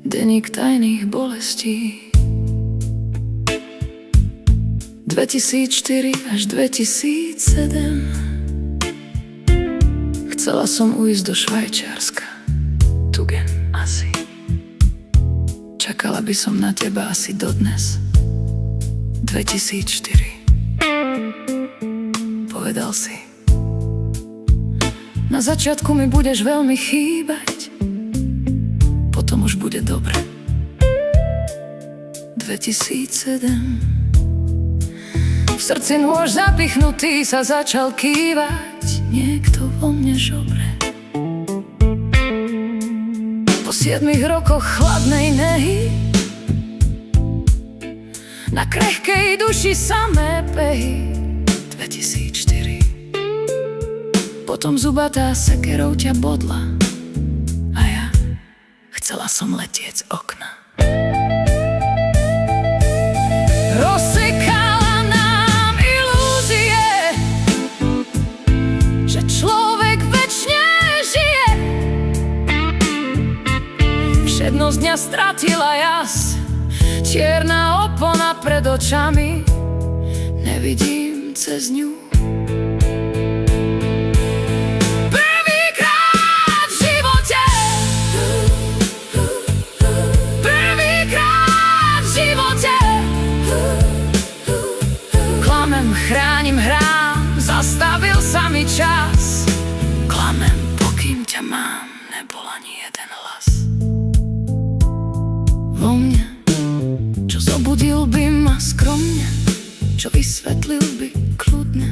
Denník tajných bolestí 2004 až 2007. Chcela som ujsť do Švajčiarska, Tugen asi. Čakala by som na teba asi dodnes. 2004. Povedal si: na začiatku mi budeš veľmi chýbať, potom už bude dobre. 2007. V srdci nôž zapichnutý sa začal kývať, niekto vo mne žobre. Po 7 rokoch chladnej nehy na krehkej duši samé pehy. 2004. Potom zubatá sekerou ťa bodla a ja chcela som letieť z okna. Rozsekala nám ilúzie, že človek večne žije. Všednosť dňa stratila jas, čierna opona pred očami, nevidím cez ňu. Chránim, hrám, zastavil sa mi čas. Klamem, pokým ťa mám, nebol ani jeden hlas. Vo mne, čo zobudil by ma skromne, čo vysvetlil by kľudne,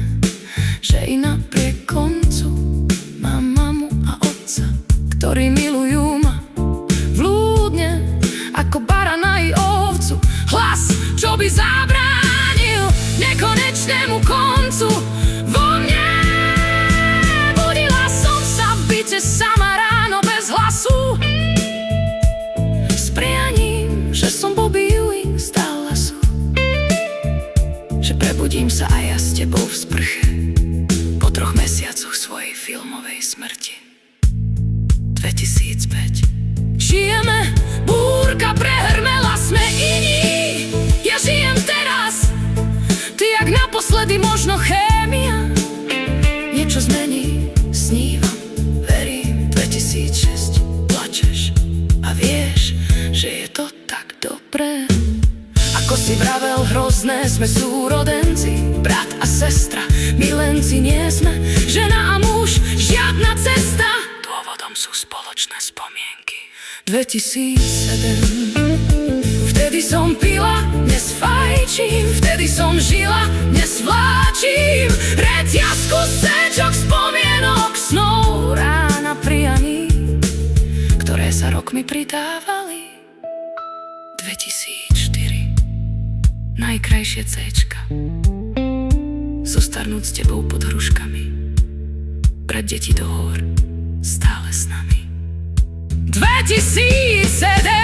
že i napriek koncu mám mamu a otca, ktorí milujú ma vľúdne, ako barana i ovcu. Hlas, čo by zabránil nekonečnému koncu. Vo mne budila som sa v byte sama ráno bez hlasu, s prianím, že som Bobby Ewing z Dallasu, že prebudím sa aj ja s tebou v sprche po 3 mesiacoch svojej filmovej smrti. 2005. Žijeme, búrka prehrmela, sme iní. Ja žijem teraz, ty jak naposledy, možno chémia niečo zmení. Snívam, verím, 2006. Plačeš a vieš, že je to tak dobré. Ako si vravel, hrozné, sme súrodenci, brat a sestra, milenci nie sme, žena a muž, žiadna cesta. Dôvodom sú spoločné spomienky. 2007. Vtedy som pila, dnes fajčím, vtedy som žila, dnes vláčim reťazku sečok, spomienok, snov, rána prianí, ktoré sa rokmi pridávali. 2004. Najkrajšie Cčka. Zostarnúť s tebou pod hruškami, brať deti do hôr, stále s nami. 2007.